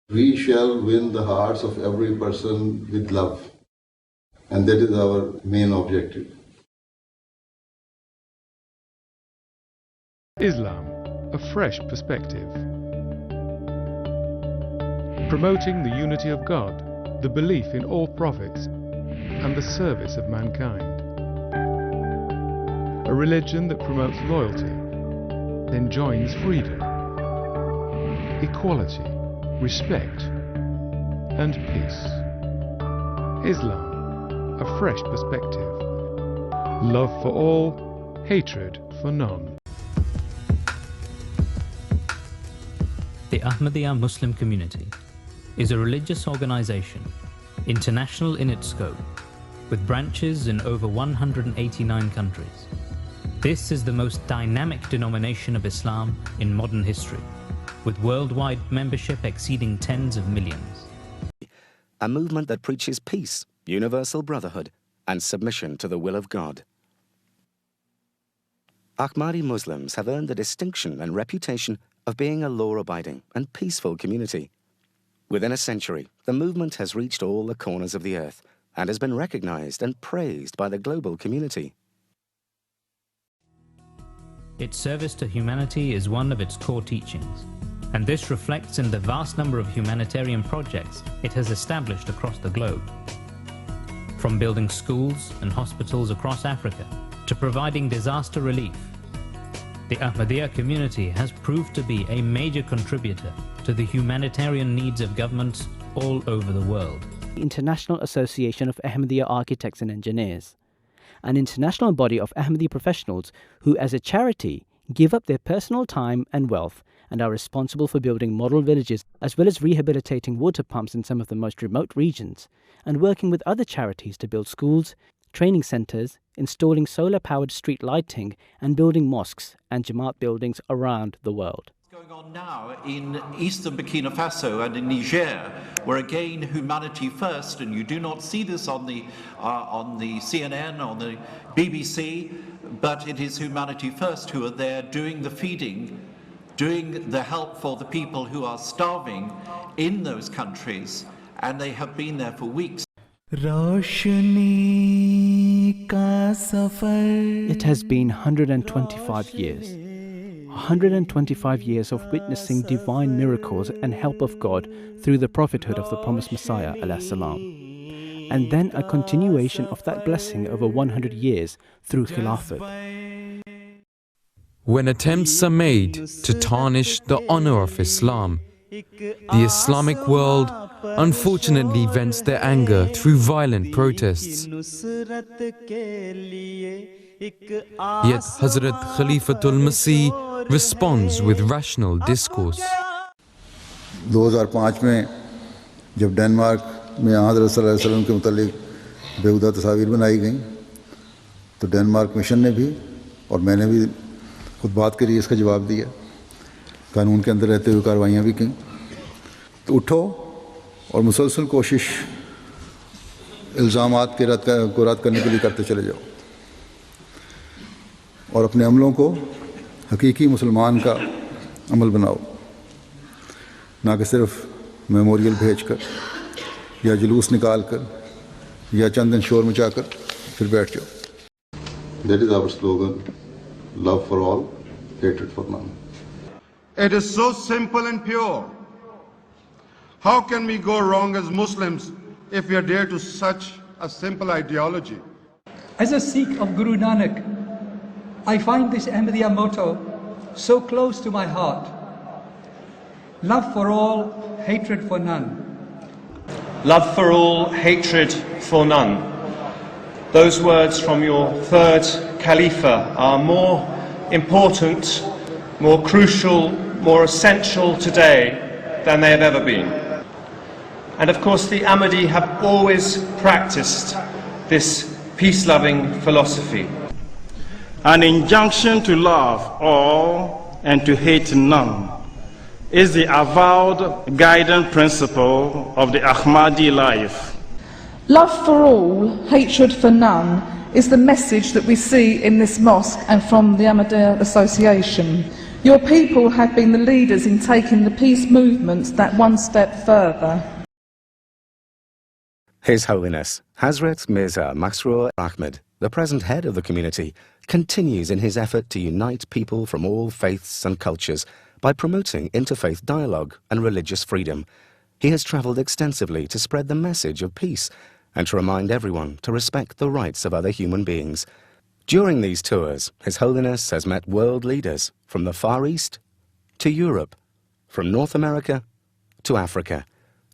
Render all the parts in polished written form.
We shall win the hearts of every person with love. And that is our main objective. Islam, a fresh perspective. Promoting the unity of God, the belief in all prophets, and the service of mankind. A religion that promotes loyalty, enjoins freedom, equality, respect, and peace. Islam, a fresh perspective. Love for all, hatred for none. The Ahmadiyya Muslim community is a religious organization, international in its scope, with branches in over 189 countries. This is the most dynamic denomination of Islam in modern history, with worldwide membership exceeding tens of millions. A movement that preaches peace, universal brotherhood, and submission to the will of God. Ahmadi Muslims have earned the distinction and reputation of being a law-abiding and peaceful community. Within a century, the movement has reached all the corners of the earth and has been recognized and praised by the global community. Its service to humanity is one of its core teachings, and this reflects in the vast number of humanitarian projects it has established across the globe. From building schools and hospitals across Africa to providing disaster relief, the Ahmadiyya community has proved to be a major contributor to the humanitarian needs of governments all over the world. The International Association of Ahmadiyya Architects and Engineers, an international body of Ahmadi professionals who, as a charity, give up their personal time and wealth and are responsible for building model villages as well as rehabilitating water pumps in some of the most remote regions, and working with other charities to build schools, training centres, installing solar-powered street lighting, and building mosques and Jamaat buildings around the world. What's going on now in eastern Burkina Faso and in Niger, where again humanity first, and you do not see this on the CNN, on the BBC, but it is humanity first who are there doing the feeding, doing the help for the people who are starving in those countries, and they have been there for weeks. It has been 125 years. 125 years of witnessing divine miracles and help of God through the prophethood of the promised Messiah ﷺ. And then a continuation of that blessing over 100 years through Khilafat. When attempts are made to tarnish the honor of Islam, the Islamic world unfortunately vents their anger through violent protests. Yet Hazrat Khalifatul Masih responds with rational discourse. 2005 में जब Denmark में हज़रत सल्लल्लाहु अलैहि वसल्लम के मुतालिक बेहुदा तस्वीर बनाई गई, तो डेनमार्क मिशन ने भी और मैंने भी खुद बात करी, इसका जवाब दिया, कानून के अंदर रहते हुए कार्रवाइयाँ भी की। तो उठो और मुसलसल कोशिश इल्ज़ामात को रद्द करने के लिए करते चले जाओ और अपने अमलों को हकीकी मुसलमान का अमल बनाओ, ना कि सिर्फ मेमोरियल भेजकर या जुलूस निकाल कर या चंद दिन शोर मचाकर फिर बैठ जाओ। That is our slogan, love for all, hatred for none. It is so simple and pure. How can we go wrong as Muslims if we adhere to such a simple ideology? As a Sikh of Guru Nanak, I find this Ahmadiyya motto so close to my heart. Love for all, hatred for none. Love for all, hatred for none. Those words from your third Khalifa are more important, more crucial, more essential today than they have ever been. And of course the Ahmadi have always practiced this peace-loving philosophy. An injunction to love all and to hate none is the avowed guiding principle of the Ahmadi life. Love for all, hatred for none is the message that we see in this mosque and from the Ahmadiyya Association. Your people have been the leaders in taking the peace movement that one step further. His Holiness Hazrat Mirza Masroor Ahmad, the present head of the community, continues in his effort to unite people from all faiths and cultures by promoting interfaith dialogue and religious freedom. He has travelled extensively to spread the message of peace and to remind everyone to respect the rights of other human beings. During these tours, His Holiness has met world leaders from the Far East to Europe, from North America to Africa,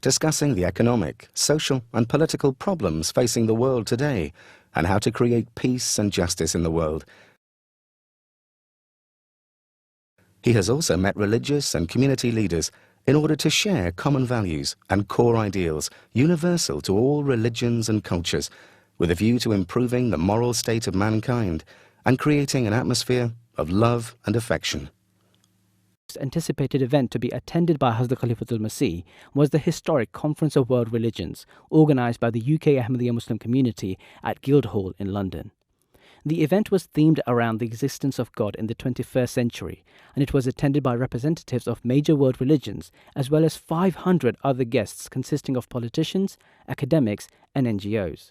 discussing the economic, social and political problems facing the world today and how to create peace and justice in the world. He has also met religious and community leaders in order to share common values and core ideals universal to all religions and cultures, with a view to improving the moral state of mankind and creating an atmosphere of love and affection. Anticipated event to be attended by Hazrat Khalifatul Masih was the historic Conference of World Religions, organised by the UK Ahmadiyya Muslim community at Guildhall in London. The event was themed around the existence of God in the 21st century, and it was attended by representatives of major world religions, as well as 500 other guests consisting of politicians, academics and NGOs.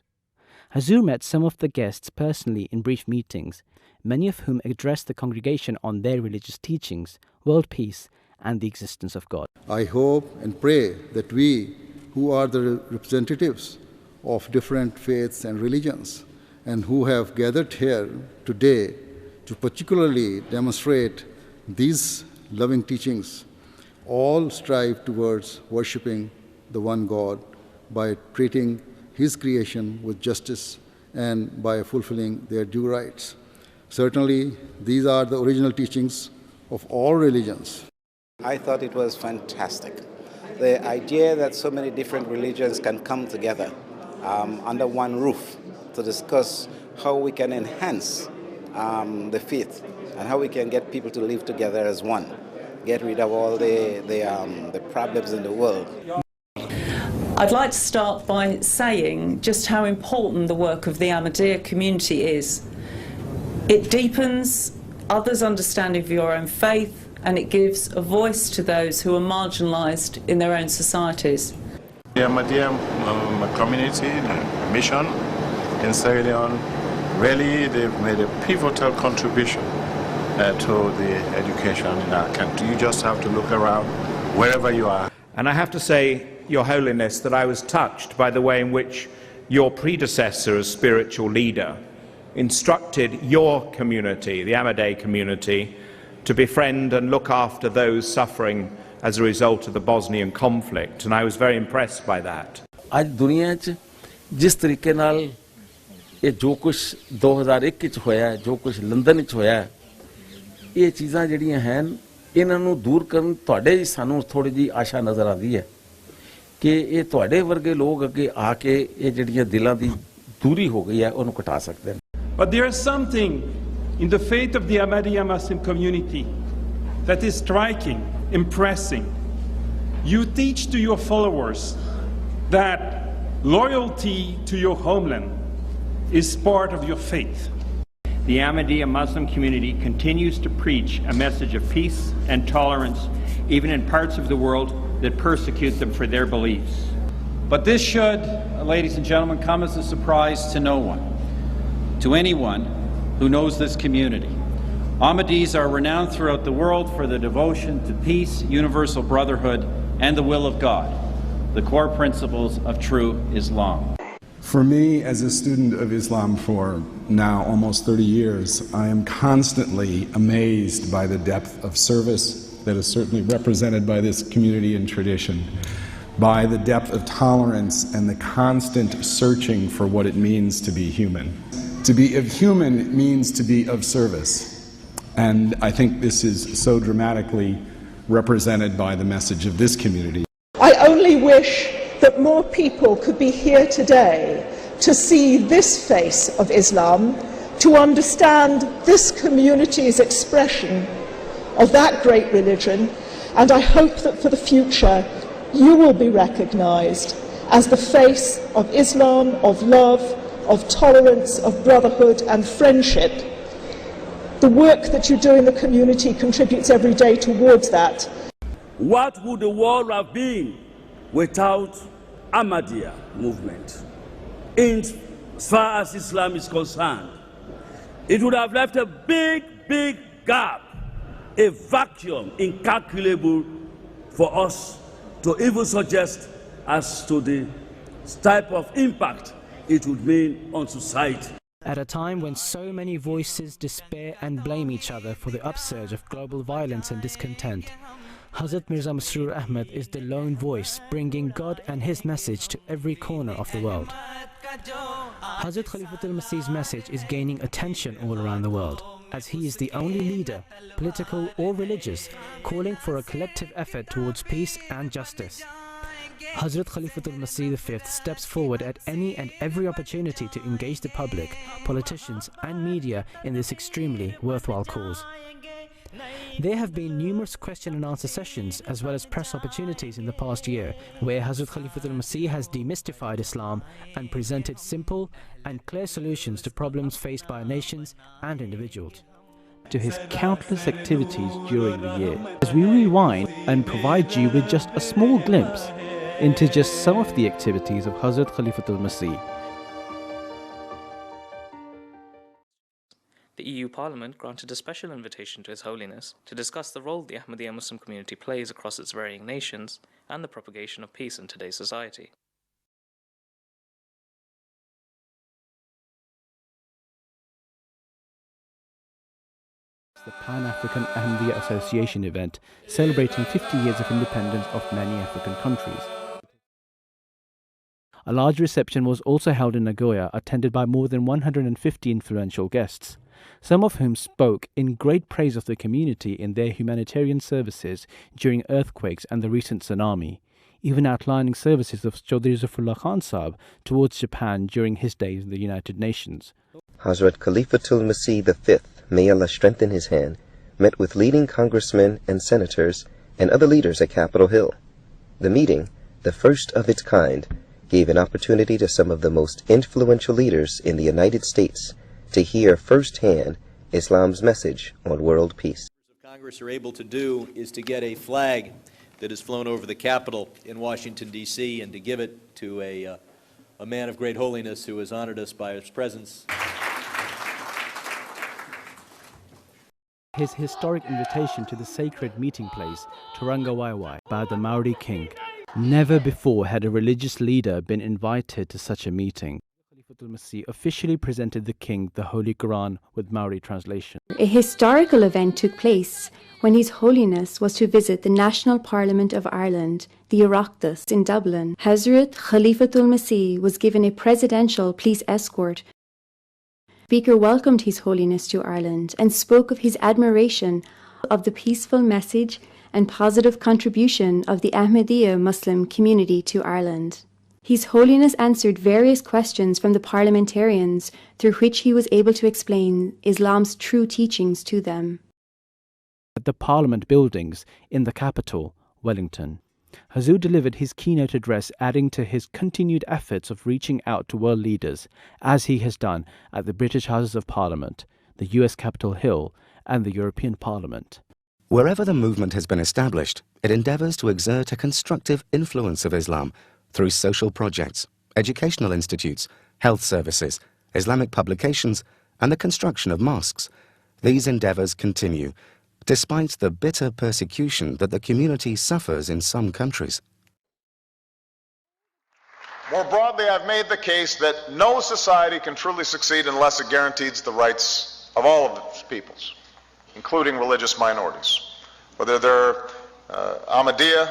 Hazur met some of the guests personally in brief meetings, many of whom addressed the congregation on their religious teachings, world peace and the existence of God. I hope and pray that we, who are the representatives of different faiths and religions, and who have gathered here today to particularly demonstrate these loving teachings, all strive towards worshipping the one God by treating His creation with justice and by fulfilling their due rights. Certainly, these are the original teachings of all religions. I thought it was fantastic. The idea that so many different religions can come together under one roof to discuss how we can enhance the faith and how we can get people to live together as one, get rid of all the problems in the world. I'd like to start by saying just how important the work of the Ahmadiyya community is. It deepens others' understanding of your own faith, and it gives a voice to those who are marginalised in their own societies. The Ahmadiyya community, the mission in Sierra Leone, really they've made a pivotal contribution to the education in our country. You just have to look around wherever you are. And I have to say, Your Holiness, that I was touched by the way in which your predecessor as spiritual leader instructed your community, the Ahmadiyya community, to befriend and look after those suffering as a result of the Bosnian conflict, and I was very impressed by that. आज दुनिया च जिस तरीके नाल ये जो कुछ 2001 च होया, जो कुछ लंदन च होया, ये चीज़ां जड़ियां हैं, इन्हां नूं दूर करन तुहाडे सानूं थोड़ी जी आशा नज़र आती है कि ये तुहाडे वर्गे लोग अगे आके ये जड़ियां दिलां दी दूरी हो गई है, उन्हें घटा सकते हैं. But there is something in the faith of the Ahmadiyya Muslim community that is striking, impressing. You teach to your followers that loyalty to your homeland is part of your faith. The Ahmadiyya Muslim community continues to preach a message of peace and tolerance, even in parts of the world that persecute them for their beliefs. But this should, ladies and gentlemen, come as a surprise to no one, to anyone who knows this community. Ahmadis are renowned throughout the world for their devotion to peace, universal brotherhood, and the will of God, the core principles of true Islam. For me, as a student of Islam for now almost 30 years, I am constantly amazed by the depth of service that is certainly represented by this community and tradition, by the depth of tolerance and the constant searching for what it means to be human. To be of human means to be of service, and I think this is so dramatically represented by the message of this community. I only wish that more people could be here today to see this face of Islam, to understand this community's expression of that great religion, and I hope that for the future you will be recognized as the face of Islam, of love, of tolerance, of brotherhood and friendship the work that you do in the community contributes every day towards that. What would the world have been without Ahmadiyya movement? As far as Islam is concerned, it would have left a big gap, a vacuum incalculable for us to even suggest as to the type of impact it would mean on society. At a time when so many voices despair and blame each other for the upsurge of global violence and discontent, Hazrat Mirza Masroor Ahmad is the lone voice bringing God and his message to every corner of the world. Hazrat Khalifatul Masih's message is gaining attention all around the world, as he is the only leader, political or religious, calling for a collective effort towards peace and justice. Hazrat Khalifatul Masih V steps forward at any and every opportunity to engage the public, politicians and media in this extremely worthwhile cause. There have been numerous question and answer sessions as well as press opportunities in the past year where Hazrat Khalifatul Masih has demystified Islam and presented simple and clear solutions to problems faced by nations and individuals. To his countless activities during the year, as we rewind and provide you with just a small glimpse into just some of the activities of Hazrat Khalifatul Masih. The EU Parliament granted a special invitation to His Holiness to discuss the role the Ahmadiyya Muslim community plays across its varying nations and the propagation of peace in today's society. The Pan-African Ahmadiyya Association event celebrating 50 years of independence of many African countries. A large reception was also held in Nagoya, attended by more than 150 influential guests, some of whom spoke in great praise of the community in their humanitarian services during earthquakes and the recent tsunami, even outlining services of Chaudhry Zafrullah Khan Sahib towards Japan during his days in the United Nations. Hazrat Khalifatul Masih V, may Allah strengthen his hand, met with leading congressmen and senators and other leaders at Capitol Hill. The meeting, the first of its kind, gave an opportunity to some of the most influential leaders in the United States to hear firsthand Islam's message on world peace. Congress are able to do is to get a flag that is flown over the Capitol in Washington, D.C., and to give it to a man of great holiness who has honored us by his presence. His historic invitation to the sacred meeting place, Turanga Waiwai, by the Maori king. Never before had a religious leader been invited to such a meeting. Khalifatul Masih officially presented the king the Holy Quran with Maori translation. A historical event took place when His Holiness was to visit the National Parliament of Ireland, the Oireachtas, in Dublin. Hazrat Khalifatul Masih was given a presidential police escort. The speaker welcomed His Holiness to Ireland and spoke of his admiration of the peaceful message and positive contribution of the Ahmadiyya Muslim community to Ireland. His Holiness answered various questions from the parliamentarians through which he was able to explain Islam's true teachings to them. At the Parliament buildings in the capital, Wellington, Hazur delivered his keynote address, adding to his continued efforts of reaching out to world leaders, as he has done at the British Houses of Parliament, the US Capitol Hill, and the European Parliament. Wherever the movement has been established, it endeavours to exert a constructive influence of Islam through social projects, educational institutes, health services, Islamic publications, and the construction of mosques. These endeavours continue, despite the bitter persecution that the community suffers in some countries. More broadly, I've made the case that no society can truly succeed unless it guarantees the rights of all of its peoples, including religious minorities, whether they're Ahmadiyya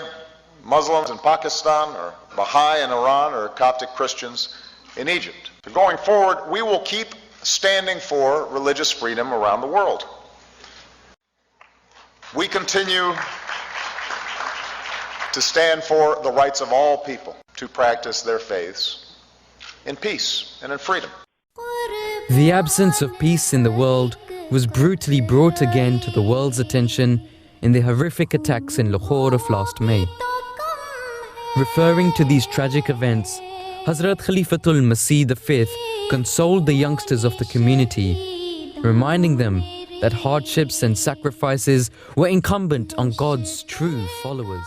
Muslims in Pakistan, or Baha'i in Iran, or Coptic Christians in Egypt. So going forward, we will keep standing for religious freedom around the world. We continue to stand for the rights of all people to practice their faiths in peace and in freedom. The absence of peace in the world was brutally brought again to the world's attention in the horrific attacks in Lahore of last May. Referring to these tragic events, Hazrat Khalifatul Masih V consoled the youngsters of the community, reminding them that hardships and sacrifices were incumbent on God's true followers.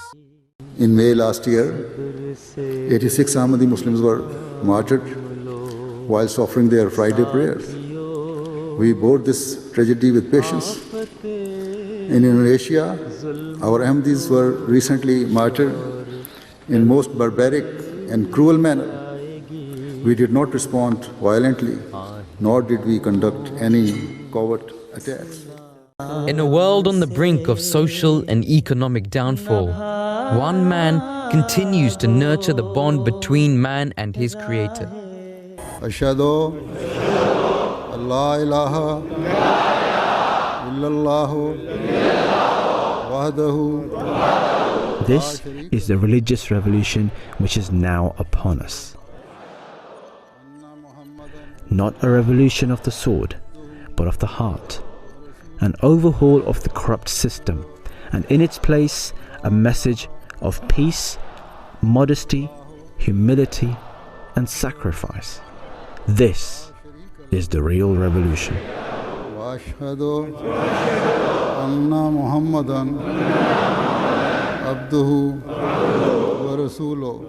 In May last year, 86 Ahmadi Muslims were martyred whilst offering their Friday prayers. We bore this tragedy with patience. In Indonesia, our Ahmadis were recently martyred in most barbaric and cruel manner. We did not respond violently, nor did we conduct any covert attacks. In a world on the brink of social and economic downfall, one man continues to nurture the bond between man and his creator. Ashhadu an la ilaha illallah wahdahu. This is the religious revolution which is now upon us. Not a revolution of the sword, but of the heart. An overhaul of the corrupt system, and in its place a message of peace, modesty, humility, and sacrifice. This is the real revolution. Ashhadu anna Muhammadan abduhu wa rasuluhu.